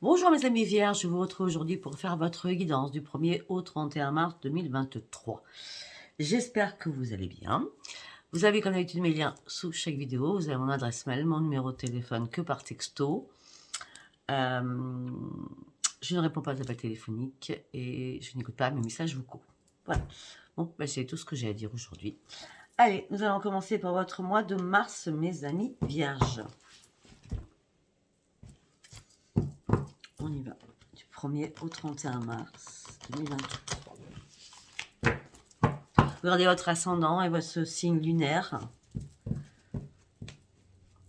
Bonjour mes amis vierges, je vous retrouve aujourd'hui pour faire votre guidance du 1er au 31 mars 2023. J'espère que vous allez bien. Vous avez comme d'habitude mes liens sous chaque vidéo. Vous avez mon adresse mail, mon numéro de téléphone que par texto. Je ne réponds pas aux appels téléphoniques et je n'écoute pas mes messages vocaux. Voilà. Bon, c'est tout ce que j'ai à dire aujourd'hui. Allez, nous allons commencer par votre mois de mars, mes amis vierges. On y va. Du 1er au 31 mars 2023. Regardez votre ascendant et votre signe lunaire.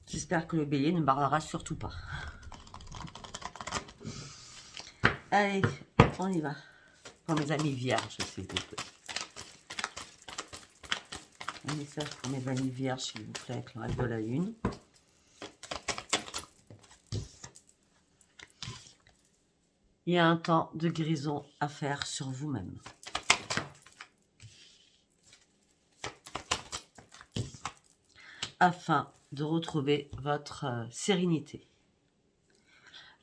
J'espère que le bélier ne parlera surtout pas. Allez, on y va. Pour mes amis vierges, s'il vous plaît. Un message pour mes amis vierges, s'il vous plaît, avec le règle de la lune. Il y a un temps de guérison à faire sur vous-même. Afin de retrouver votre sérénité.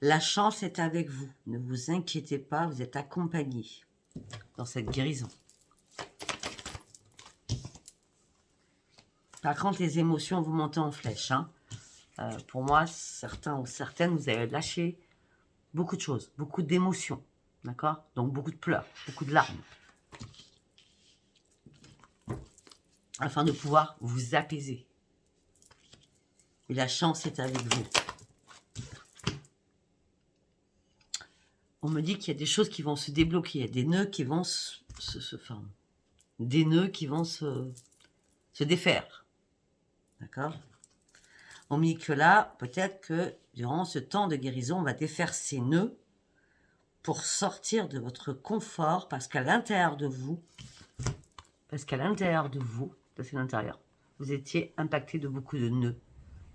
La chance est avec vous. Ne vous inquiétez pas, vous êtes accompagné dans cette guérison. Par contre, les émotions, vous montez en flèche. Hein. Pour moi, certains ou certaines, vous avez lâché beaucoup de choses, beaucoup d'émotions. D'accord? Donc, beaucoup de pleurs, beaucoup de larmes. Afin de pouvoir vous apaiser. Et la chance est avec vous. On me dit qu'il y a des choses qui vont se débloquer. Il y a des nœuds qui vont des nœuds qui vont se défaire. D'accord? On me dit que là, peut-être que durant ce temps de guérison, on va défaire ces nœuds pour sortir de votre confort, parce qu'à l'intérieur de vous, ça c'est l'intérieur, vous étiez impacté de beaucoup de nœuds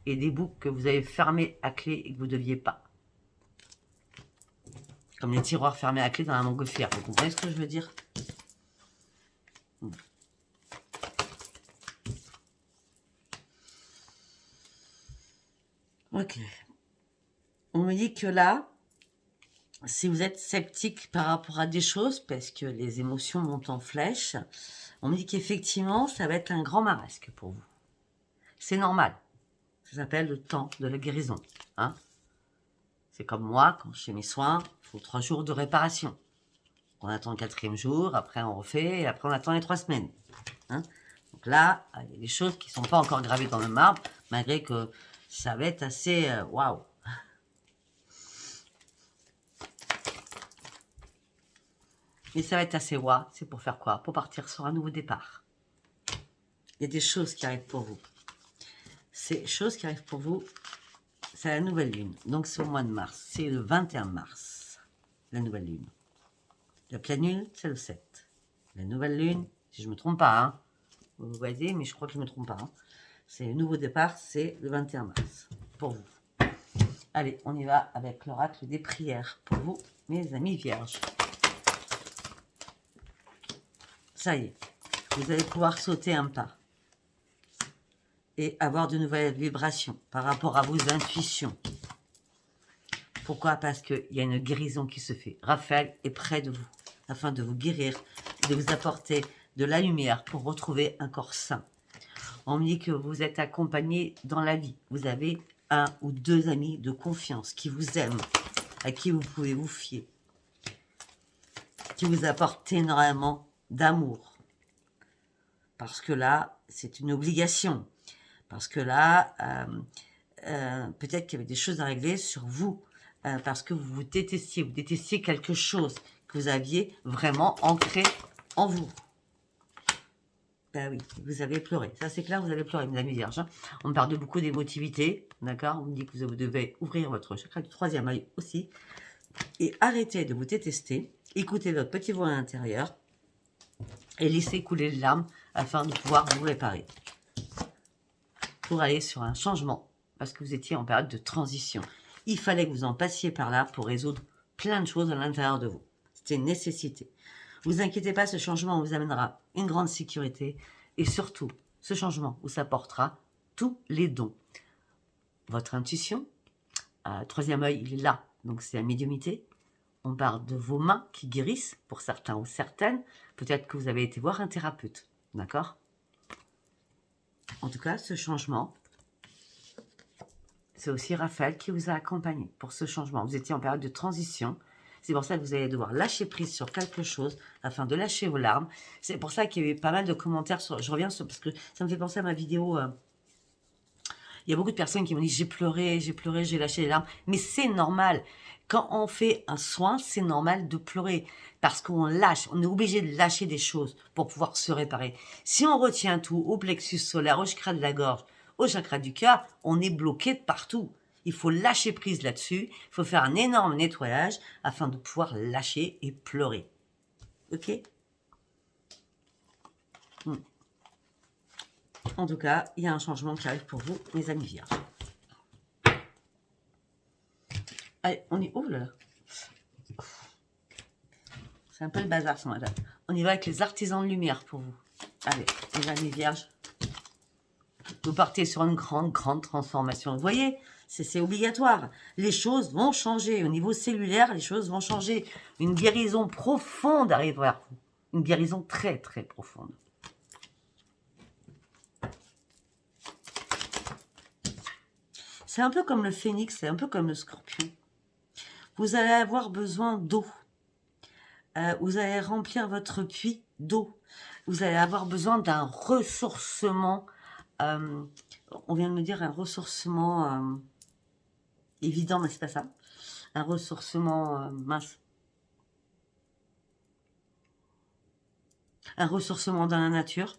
et des boucles que vous avez fermées à clé et que vous ne deviez pas. Comme les tiroirs fermés à clé dans la montgolfière. Vous comprenez ce que je veux dire? Ok. On me dit que là, si vous êtes sceptique par rapport à des choses, parce que les émotions montent en flèche, on me dit qu'effectivement, ça va être un grand marasque pour vous. C'est normal. Ça s'appelle le temps de la guérison. Hein? C'est comme moi, quand je fais mes soins, il faut 3 jours de réparation. On attend le 4e jour, après on refait, et après on attend les 3 semaines. Hein? Donc là, il y a des choses qui ne sont pas encore gravées dans le marbre, malgré que ça va être assez waouh. Mais ça va être assez waouh. C'est pour faire quoi? Pour partir sur un nouveau départ. Il y a des choses qui arrivent pour vous. Ces choses qui arrivent pour vous, c'est la nouvelle lune. Donc c'est au mois de mars. C'est le 21 mars, la nouvelle lune. La pleine lune, c'est le 7. La nouvelle lune, si je ne me trompe pas, hein, vous voyez, mais je crois que je ne me trompe pas. Hein, c'est le nouveau départ, c'est le 21 mars, pour vous. Allez, on y va avec l'oracle des prières pour vous, mes amis vierges. Ça y est, vous allez pouvoir sauter un pas et avoir de nouvelles vibrations par rapport à vos intuitions. Pourquoi? Parce qu'il y a une guérison qui se fait. Raphaël est près de vous, afin de vous guérir, de vous apporter de la lumière pour retrouver un corps sain. On me dit que vous êtes accompagné dans la vie. Vous avez 1 ou 2 amis de confiance qui vous aiment, à qui vous pouvez vous fier, qui vous apportent énormément d'amour. Parce que là, c'est une obligation. Parce que là, peut-être qu'il y avait des choses à régler sur vous. Parce que vous détestiez quelque chose que vous aviez vraiment ancré en vous. Ben oui, vous avez pleuré. Ça c'est clair, vous avez pleuré, mes amis vierges. Hein. On me parle de beaucoup d'émotivité, d'accord? On me dit que vous devez ouvrir votre chakra du 3e œil aussi. Et arrêtez de vous détester. Écoutez votre petit voix intérieur. Et laissez couler les larmes afin de pouvoir vous réparer. Pour aller sur un changement. Parce que vous étiez en période de transition. Il fallait que vous en passiez par là pour résoudre plein de choses à l'intérieur de vous. C'était une nécessité. Vous inquiétez pas, ce changement vous amènera une grande sécurité. Et surtout, ce changement vous apportera tous les dons. Votre intuition, 3e œil, il est là donc c'est la médiumnité. On parle de vos mains qui guérissent, pour certains ou certaines. Peut-être que vous avez été voir un thérapeute, d'accord? En tout cas, ce changement, c'est aussi Raphaël qui vous a accompagné pour ce changement. Vous étiez en période de transition. C'est pour ça que vous allez devoir lâcher prise sur quelque chose afin de lâcher vos larmes. C'est pour ça qu'il y a eu pas mal de commentaires. Je reviens sur... Parce que ça me fait penser à ma vidéo... il y a beaucoup de personnes qui m'ont dit j'ai pleuré, j'ai lâché les larmes. Mais c'est normal. Quand on fait un soin, c'est normal de pleurer. Parce qu'on lâche, on est obligé de lâcher des choses pour pouvoir se réparer. Si on retient tout au plexus solaire, au chakra de la gorge, au chakra du cœur, on est bloqué de partout. Il faut lâcher prise là-dessus. Il faut faire un énorme nettoyage afin de pouvoir lâcher et pleurer. Ok? En tout cas, il y a un changement qui arrive pour vous, mes amis vierges. Allez, on y... Oh là là. C'est un peu le bazar ce matin. On y va avec les artisans de lumière pour vous. Allez, les amis vierges. Vous partez sur une grande transformation. Vous voyez, c'est obligatoire. Les choses vont changer. Au niveau cellulaire, les choses vont changer. Une guérison profonde arrive vers vous. Une guérison très, très profonde. C'est un peu comme le phénix, c'est un peu comme le scorpion. Vous allez avoir besoin d'eau. Vous allez remplir votre puits d'eau. Vous allez avoir besoin d'un ressourcement. On vient de me dire un ressourcement évident, mais c'est pas ça. Un ressourcement mince. Un ressourcement dans la nature.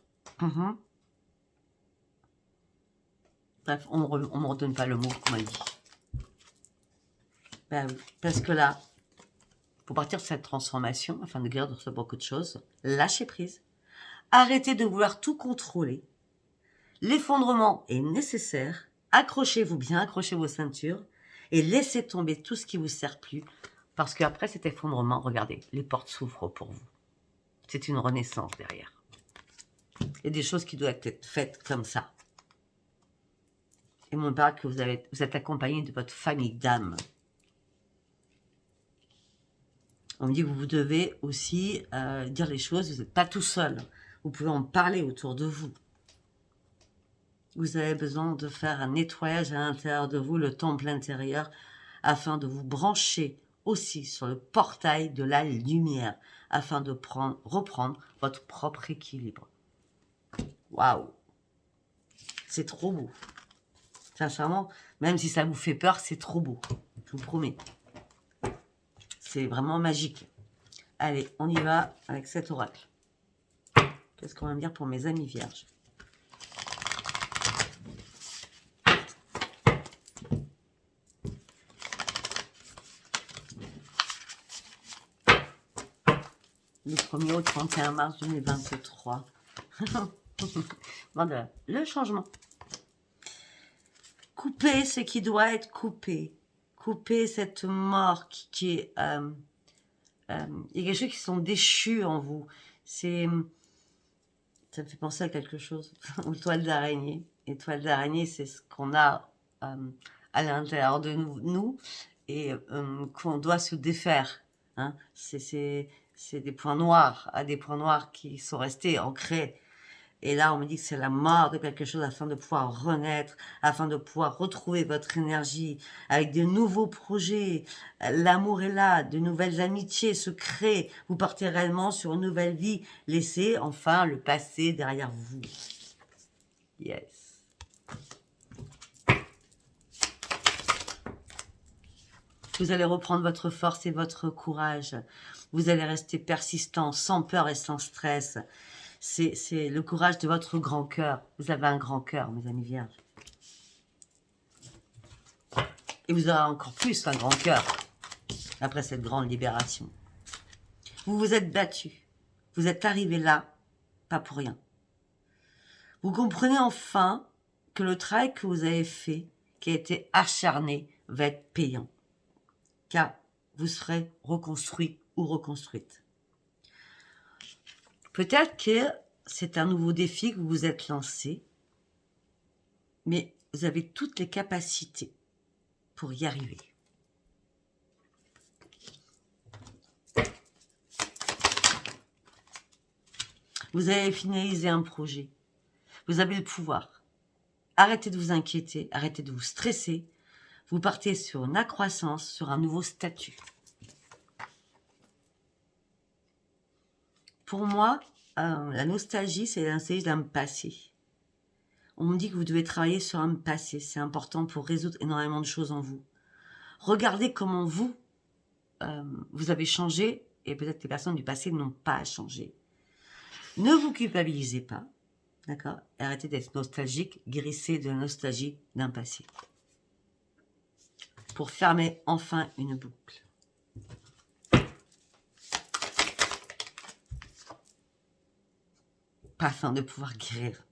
Bref, on me redonne pas le mot qu'on m'a dit. Ben oui, parce que là, pour partir de cette transformation, afin de guérir de beaucoup de choses, lâchez prise. Arrêtez de vouloir tout contrôler. L'effondrement est nécessaire. Accrochez-vous bien, accrochez vos ceintures et laissez tomber tout ce qui vous sert plus. Parce qu'après cet effondrement, regardez, les portes s'ouvrent pour vous. C'est une renaissance derrière. Il y a des choses qui doivent être faites comme ça. Et mon parle que vous êtes accompagné de votre famille d'âme. On me dit que vous devez aussi dire les choses, vous n'êtes pas tout seul. Vous pouvez en parler autour de vous. Vous avez besoin de faire un nettoyage à l'intérieur de vous, le temple intérieur, afin de vous brancher aussi sur le portail de la lumière, afin de reprendre votre propre équilibre. Waouh! C'est trop beau. Sincèrement, même si ça vous fait peur, c'est trop beau. Je vous promets. C'est vraiment magique. Allez, on y va avec cet oracle. Qu'est-ce qu'on va me dire pour mes amis vierges? Le 1er au 31 mars 2023. Voilà, le changement. Couper ce qui doit être coupé. Couper cette mort qui est... il y a quelque chose qui sont déchus en vous. Ça me fait penser à quelque chose. Une toile d'araignée. Et toile d'araignée, c'est ce qu'on a à l'intérieur de nous et qu'on doit se défaire. Hein. C'est des points noirs, des points noirs qui sont restés ancrés. Et là, on me dit que c'est la mort de quelque chose afin de pouvoir renaître, afin de pouvoir retrouver votre énergie avec de nouveaux projets. L'amour est là, de nouvelles amitiés se créent. Vous partez réellement sur une nouvelle vie. Laissez enfin le passé derrière vous. Yes. Vous allez reprendre votre force et votre courage. Vous allez rester persistant, sans peur et sans stress. C'est le courage de votre grand cœur. Vous avez un grand cœur, mes amis vierges. Et vous aurez encore plus un grand cœur après cette grande libération. Vous vous êtes battu. Vous êtes arrivé là, pas pour rien. Vous comprenez enfin que le travail que vous avez fait, qui a été acharné, va être payant. Car vous serez reconstruit ou reconstruite. Peut-être que c'est un nouveau défi que vous vous êtes lancé, mais vous avez toutes les capacités pour y arriver. Vous avez finalisé un projet. Vous avez le pouvoir. Arrêtez de vous inquiéter, arrêtez de vous stresser. Vous partez sur une accroissance, sur un nouveau statut. Pour moi, la nostalgie, c'est la nostalgie d'un passé. On me dit que vous devez travailler sur un passé. C'est important pour résoudre énormément de choses en vous. Regardez comment vous avez changé et peut-être que les personnes du passé n'ont pas changé. Ne vous culpabilisez pas, d'accord? Arrêtez d'être nostalgique, guérissez de la nostalgie d'un passé. Pour fermer enfin une boucle. Afin de pouvoir guérir.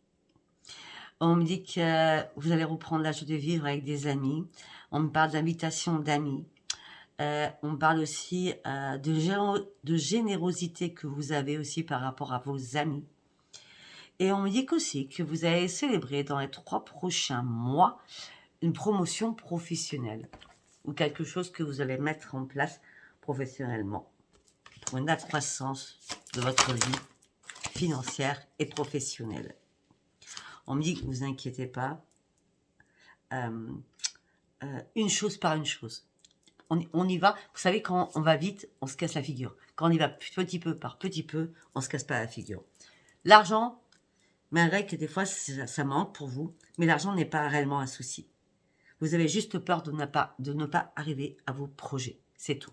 On me dit que vous allez reprendre la joie de vivre avec des amis. On me parle d'invitation d'amis. On parle aussi de générosité que vous avez aussi par rapport à vos amis. Et on me dit aussi que vous allez célébrer dans les 3 prochains mois une promotion professionnelle ou quelque chose que vous allez mettre en place professionnellement pour une accroissance de votre vie financière et professionnelle. On me dit que vous inquiétez pas, une chose par une chose. On y va, vous savez, quand on va vite, on se casse la figure. Quand on y va petit peu par petit peu, on se casse pas la figure. L'argent, malgré que des fois ça manque pour vous, mais l'argent n'est pas réellement un souci. Vous avez juste peur de ne pas arriver à vos projets, c'est tout.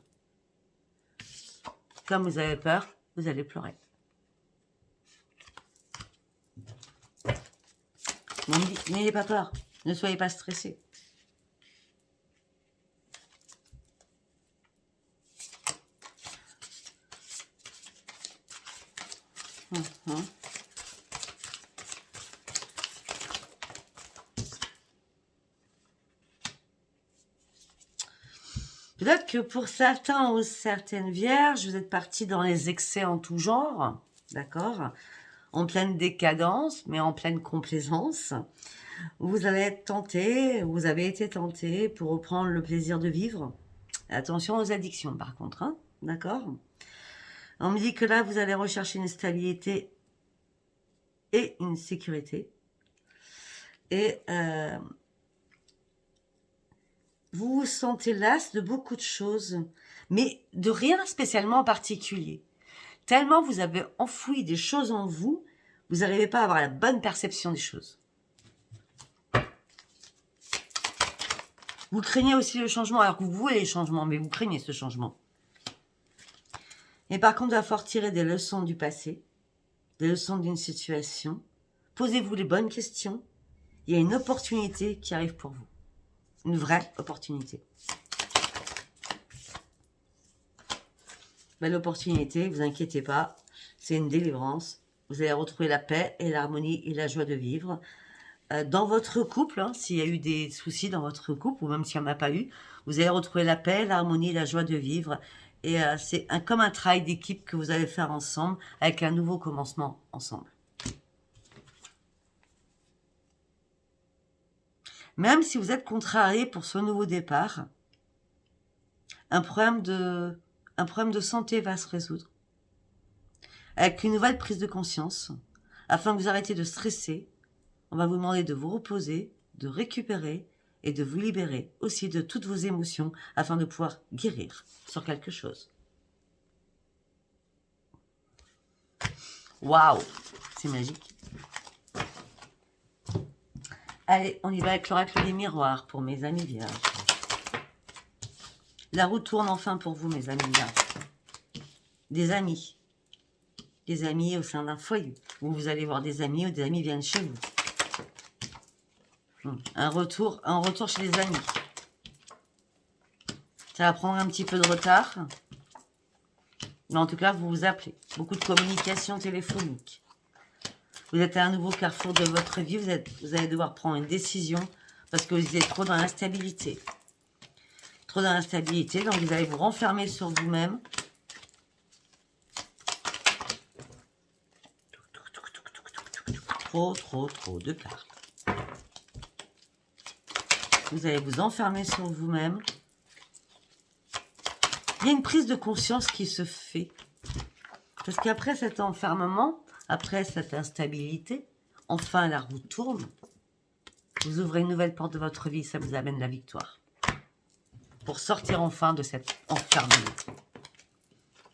Comme vous avez peur, vous allez pleurer. N'ayez pas peur, ne soyez pas stressés. Peut-être que pour certains ou certaines vierges, vous êtes partis dans les excès en tout genre, d'accord? En pleine décadence, mais en pleine complaisance. Vous avez été tenté pour reprendre le plaisir de vivre. Attention aux addictions par contre, hein, d'accord? On me dit que là, vous allez rechercher une stabilité et une sécurité. Et vous vous sentez las de beaucoup de choses, mais de rien spécialement en particulier. Tellement vous avez enfoui des choses en vous, vous n'arrivez pas à avoir la bonne perception des choses. Vous craignez aussi le changement, alors que vous voulez le changement, mais vous craignez ce changement. Et par contre, il va falloir tirer des leçons du passé, des leçons d'une situation. Posez-vous les bonnes questions. Il y a une opportunité qui arrive pour vous. Une vraie opportunité. Belle opportunité, vous inquiétez pas. C'est une délivrance. Vous allez retrouver la paix et l'harmonie et la joie de vivre. Dans votre couple, hein, s'il y a eu des soucis dans votre couple, ou même s'il n'y en a pas eu, vous allez retrouver la paix, l'harmonie et la joie de vivre. Et c'est comme un travail d'équipe que vous allez faire ensemble, avec un nouveau commencement ensemble. Même si vous êtes contrarié pour ce nouveau départ, un problème de santé va se résoudre. Avec une nouvelle prise de conscience, afin que vous arrêtiez de stresser, on va vous demander de vous reposer, de récupérer et de vous libérer aussi de toutes vos émotions afin de pouvoir guérir sur quelque chose. Waouh, c'est magique. Allez, on y va avec l'oracle des miroirs pour mes amis vierges. La roue tourne enfin pour vous, mes amis vierges. Des amis au sein d'un foyer, où vous allez voir des amis ou des amis viennent chez vous. Un retour chez les amis. Ça va prendre un petit peu de retard. Mais en tout cas, vous vous appelez. Beaucoup de communication téléphonique. Vous êtes à un nouveau carrefour de votre vie. Vous allez devoir prendre une décision parce que vous êtes trop dans l'instabilité. Trop dans l'instabilité. Donc, vous allez vous renfermer sur vous-même. Trop de cartes. Vous allez vous enfermer sur vous-même. Il y a une prise de conscience qui se fait. Parce qu'après cet enfermement, Après cette instabilité, enfin la roue tourne. Vous ouvrez une nouvelle porte de votre vie, ça vous amène la victoire. Pour sortir enfin de cette enfermement.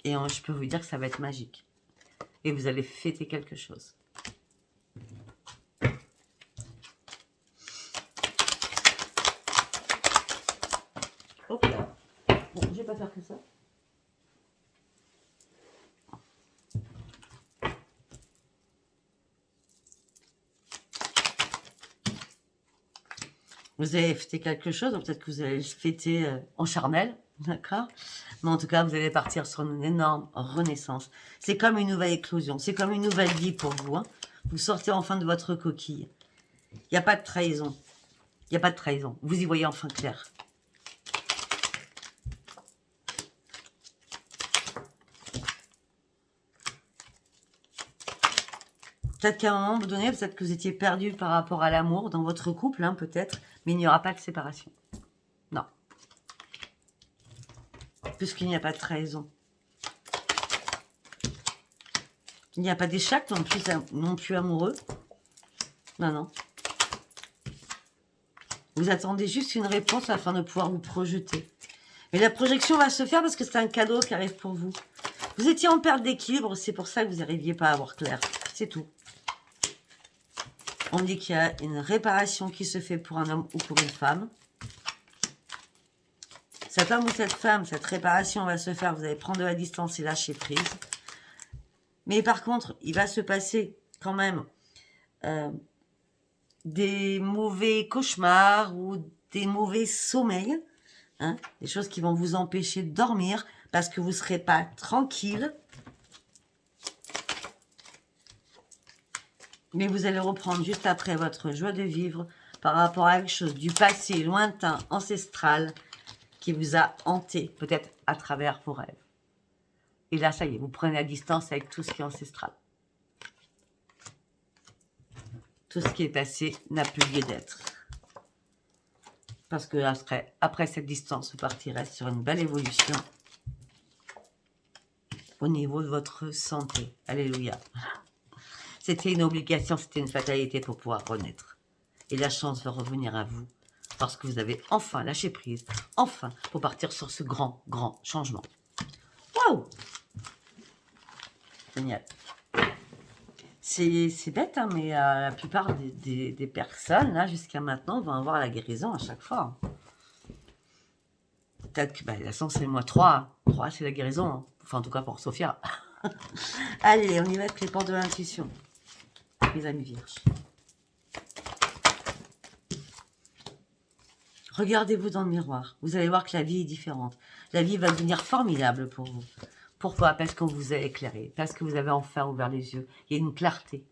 Et je peux vous dire que ça va être magique. Et vous allez fêter quelque chose. Hop là. Bon, je vais pas faire que ça. Vous avez fêté quelque chose, peut-être que vous allez le fêter en charnel, d'accord? Mais en tout cas, vous allez partir sur une énorme renaissance. C'est comme une nouvelle éclosion, c'est comme une nouvelle vie pour vous. Hein. Vous sortez enfin de votre coquille. Il n'y a pas de trahison. Il n'y a pas de trahison. Vous y voyez enfin clair. Peut-être qu'à un moment donné, peut-être que vous étiez perdu par rapport à l'amour dans votre couple, hein, peut-être, mais il n'y aura pas de séparation. Non. Puisqu'il n'y a pas de trahison. Il n'y a pas d'échec non plus amoureux. Non, non. Vous attendez juste une réponse afin de pouvoir vous projeter. Mais la projection va se faire parce que c'est un cadeau qui arrive pour vous. Vous étiez en perte d'équilibre, c'est pour ça que vous n'arriviez pas à voir clair. C'est tout. On dit qu'il y a une réparation qui se fait pour un homme ou pour une femme. Cet homme ou cette femme, cette réparation va se faire. Vous allez prendre de la distance et lâcher prise. Mais par contre, il va se passer quand même des mauvais cauchemars ou des mauvais sommeils. Hein, des choses qui vont vous empêcher de dormir parce que vous ne serez pas tranquille. Mais vous allez reprendre juste après votre joie de vivre par rapport à quelque chose du passé lointain, ancestral, qui vous a hanté, peut-être à travers vos rêves. Et là, ça y est, vous prenez la distance avec tout ce qui est ancestral. Tout ce qui est passé n'a plus lieu d'être. Parce que après cette distance, vous partirez sur une belle évolution au niveau de votre santé. Alléluia. C'était une obligation, c'était une fatalité pour pouvoir renaître. Et la chance va revenir à vous parce que vous avez enfin lâché prise, enfin, pour partir sur ce grand, grand changement. Waouh! Génial. C'est bête, hein, mais la plupart des personnes, là, jusqu'à maintenant, vont avoir la guérison à chaque fois. Peut-être que, de toute façon, c'est le mois 3. 3, c'est la guérison. Hein. Enfin, en tout cas, pour Sophia. Allez, on y va avec les portes de l'intuition. Les amis vierges. Regardez-vous dans le miroir. Vous allez voir que la vie est différente. La vie va devenir formidable pour vous. Pourquoi? Parce qu'on vous a éclairé. Parce que vous avez enfin ouvert les yeux. Il y a une clarté.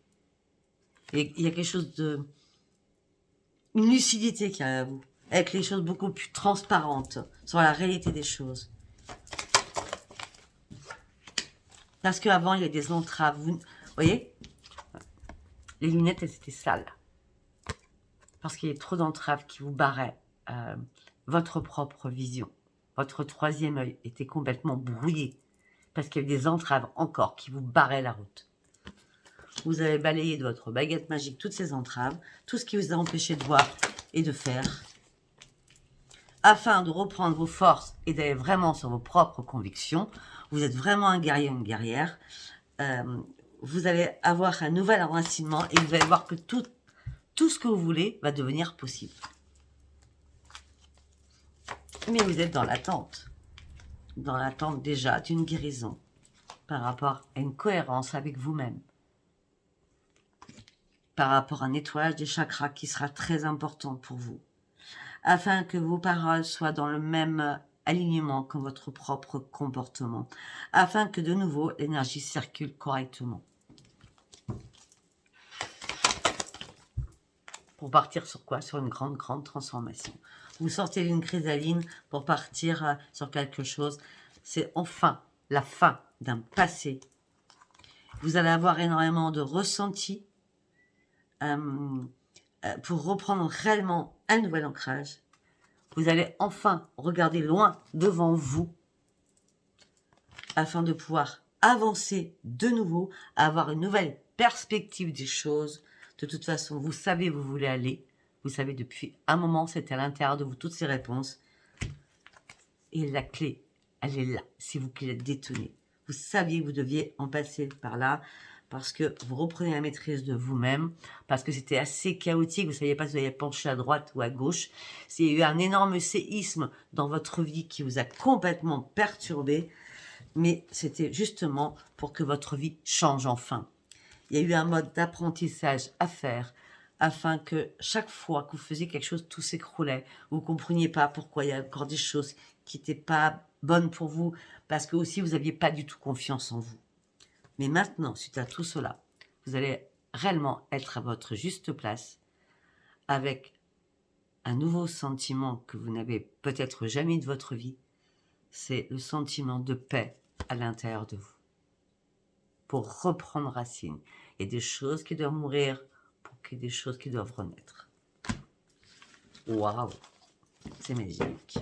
Et il y a quelque chose de... Une lucidité qui a à vous. Avec les choses beaucoup plus transparentes sur la réalité des choses. Parce qu'avant, il y a des entraves. Vous voyez? Les lunettes, elles étaient sales. Parce qu'il y a trop d'entraves qui vous barraient votre propre vision. Votre troisième œil était complètement brouillé. Parce qu'il y a des entraves encore qui vous barraient la route. Vous avez balayé de votre baguette magique toutes ces entraves, tout ce qui vous a empêché de voir et de faire, afin de reprendre vos forces et d'aller vraiment sur vos propres convictions. Vous êtes vraiment un guerrier, une guerrière. Vous allez avoir un nouvel enracinement et vous allez voir que tout ce que vous voulez va devenir possible. Mais vous êtes dans l'attente déjà d'une guérison par rapport à une cohérence avec vous-même, par rapport à un nettoyage des chakras qui sera très important pour vous, afin que vos paroles soient dans le même alignement que votre propre comportement, afin que de nouveau l'énergie circule correctement. Pour partir sur quoi? Sur une grande, grande transformation. Vous sortez d'une chrysaline pour partir sur quelque chose. C'est enfin la fin d'un passé. Vous allez avoir énormément de ressentis pour reprendre réellement un nouvel ancrage. Vous allez enfin regarder loin devant vous afin de pouvoir avancer de nouveau, avoir une nouvelle perspective des choses. De toute façon, vous savez où vous voulez aller. Vous savez depuis un moment, c'était à l'intérieur de vous toutes ces réponses. Et la clé, elle est là, si vous qui la détenez. Vous saviez que vous deviez en passer par là, parce que vous reprenez la maîtrise de vous-même, parce que c'était assez chaotique, vous ne saviez pas si vous alliez pencher à droite ou à gauche. Il y a eu un énorme séisme dans votre vie qui vous a complètement perturbé, mais c'était justement pour que votre vie change enfin. Il y a eu un mode d'apprentissage à faire, afin que chaque fois que vous faisiez quelque chose, tout s'écroulait. Vous ne compreniez pas pourquoi il y a encore des choses qui n'étaient pas bonnes pour vous, parce que aussi vous n'aviez pas du tout confiance en vous. Mais maintenant, suite à tout cela, vous allez réellement être à votre juste place, avec un nouveau sentiment que vous n'avez peut-être jamais eu de votre vie, c'est le sentiment de paix à l'intérieur de vous. Pour reprendre racine. Il y a des choses qui doivent mourir pour qu'il y ait des choses qui doivent renaître. Waouh, c'est magique.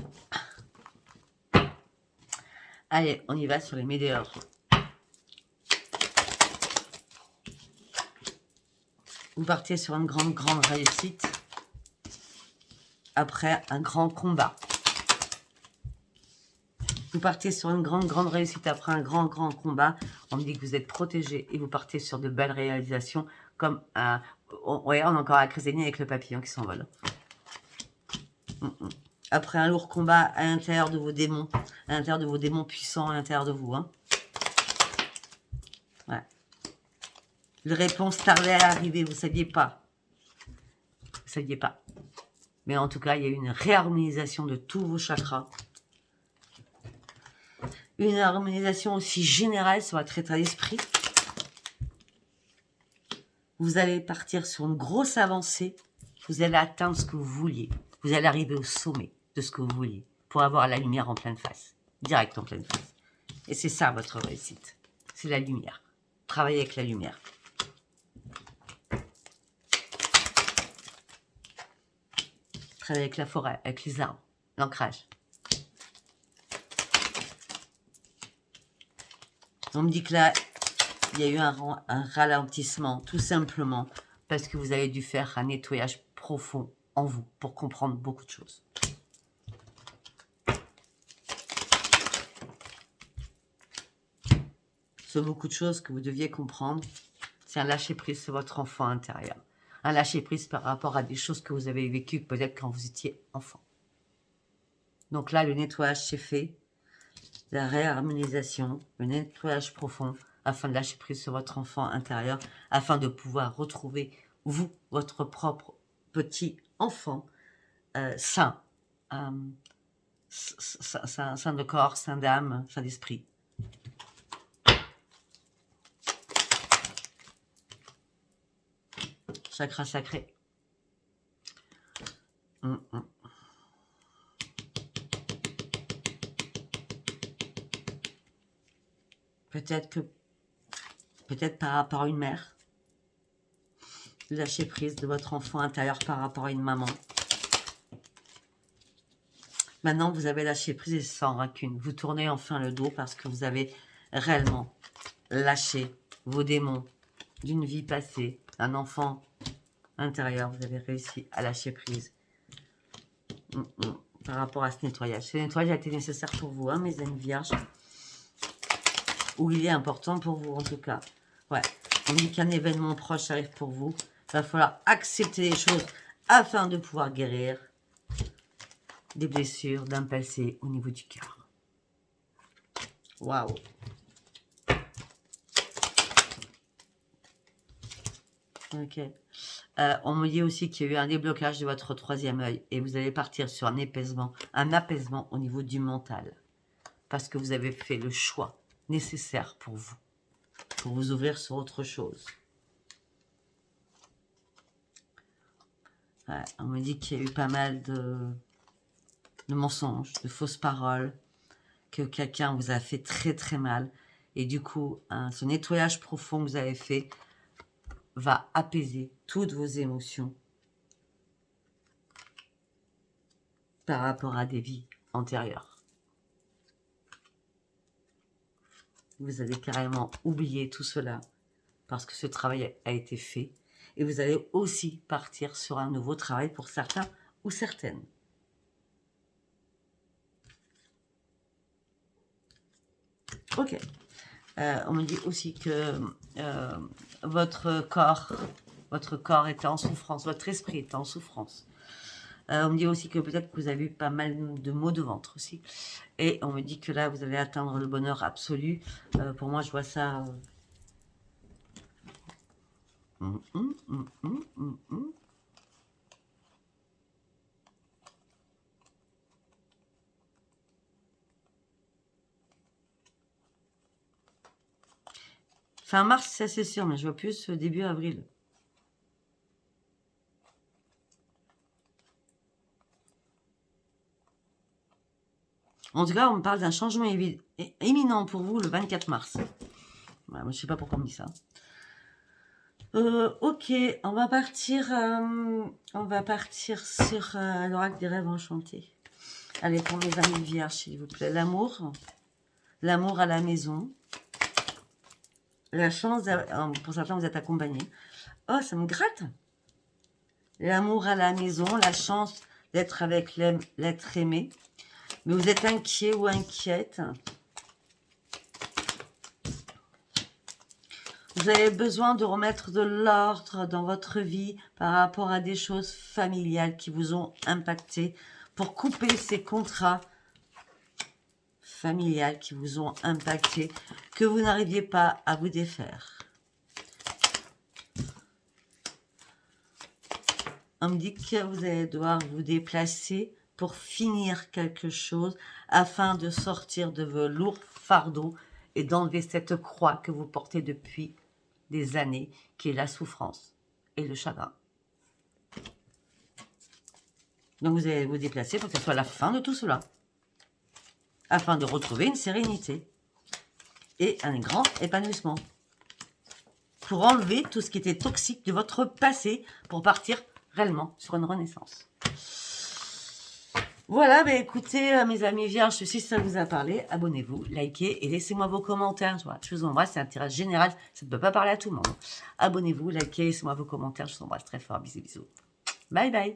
Allez, on y va sur les meilleurs. Vous partez sur une grande réussite après un grand combat. Vous partez sur une grande réussite après un grand combat. On me dit que vous êtes protégé et vous partez sur de belles réalisations comme un... Ouais, on a encore la crise avec le papillon qui s'envole. Après un lourd combat à l'intérieur de vos démons, à l'intérieur de vos démons puissants, à l'intérieur de vous. Hein. Ouais. La réponse tardait à arriver, vous ne saviez pas. Vous ne saviez pas. Mais en tout cas, il y a eu une réharmonisation de tous vos chakras. Une harmonisation aussi générale sur votre état d'esprit. Vous allez partir sur une grosse avancée. Vous allez atteindre ce que vous vouliez. Vous allez arriver au sommet de ce que vous vouliez pour avoir la lumière en pleine face. Direct en pleine face. Et c'est ça votre réussite. C'est la lumière. Travaillez avec la lumière. Travaillez avec la forêt, avec les arbres, l'ancrage. On me dit que là, il y a eu un ralentissement, tout simplement, parce que vous avez dû faire un nettoyage profond en vous pour comprendre beaucoup de choses. Ce beaucoup de choses que vous deviez comprendre, c'est un lâcher-prise sur votre enfant intérieur. Un lâcher-prise par rapport à des choses que vous avez vécues peut-être quand vous étiez enfant. Donc là, le nettoyage s'est fait, la réharmonisation, le nettoyage profond, afin de lâcher prise sur votre enfant intérieur, afin de pouvoir retrouver, vous, votre propre petit enfant, sain, sain de corps, sain d'âme, sain d'esprit. Chakra sacré. Peut-être par rapport à une mère, lâcher prise de votre enfant intérieur par rapport à une maman. Maintenant, vous avez lâché prise et sans rancune. Vous tournez enfin le dos parce que vous avez réellement lâché vos démons d'une vie passée, un enfant intérieur. Vous avez réussi à lâcher prise par rapport à ce nettoyage. Ce nettoyage a été nécessaire pour vous, hein, mes amis vierges. Ou il est important pour vous, en tout cas. Ouais, on dit qu'un événement proche arrive pour vous. Il va falloir accepter les choses afin de pouvoir guérir des blessures d'un passé au niveau du cœur. Waouh! Ok. On me dit aussi qu'il y a eu un déblocage de votre troisième œil et vous allez partir sur un apaisement au niveau du mental. Parce que vous avez fait le choix nécessaire pour vous ouvrir sur autre chose. Ouais, on me dit qu'il y a eu pas mal de mensonges, de fausses paroles, que quelqu'un vous a fait très mal. Et du coup, ce nettoyage profond que vous avez fait va apaiser toutes vos émotions par rapport à des vies antérieures. Vous avez carrément oublié tout cela parce que ce travail a été fait. Et vous allez aussi partir sur un nouveau travail pour certains ou certaines. Ok. On me dit aussi que votre corps était en souffrance, votre esprit était en souffrance. On me dit aussi que peut-être que vous avez eu pas mal de maux de ventre aussi. Et on me dit que là, vous allez atteindre le bonheur absolu. Pour moi, je vois ça... Fin mars, ça c'est sûr, mais je vois plus début avril. En tout cas, on me parle d'un changement éminent pour vous le 24 mars. Voilà, moi, je ne sais pas pourquoi on me dit ça. Ok, on va partir sur l'oracle des rêves enchantés. Allez, pour mes amis vierges, s'il vous plaît. L'amour à la maison. La chance, pour certains, vous êtes accompagnés. Oh, ça me gratte. L'amour à la maison, la chance d'être avec l'être aimé. Mais vous êtes inquiet ou inquiète. Vous avez besoin de remettre de l'ordre dans votre vie par rapport à des choses familiales qui vous ont impacté pour couper ces contrats familiaux qui vous ont impacté, que vous n'arriviez pas à vous défaire. On me dit que vous allez devoir vous déplacer pour finir quelque chose afin de sortir de vos lourds fardeaux et d'enlever cette croix que vous portez depuis des années, qui est la souffrance et le chagrin. Donc vous allez vous déplacer pour que ce soit la fin de tout cela, afin de retrouver une sérénité et un grand épanouissement, pour enlever tout ce qui était toxique de votre passé, pour partir réellement sur une renaissance. Voilà, bah écoutez, mes amis vierges, si ça vous a parlé, abonnez-vous, likez et laissez-moi vos commentaires. Je vous embrasse, c'est un tirage général, ça ne peut pas parler à tout le monde. Abonnez-vous, likez, laissez-moi vos commentaires, je vous embrasse très fort, bisous, bisous. Bye bye.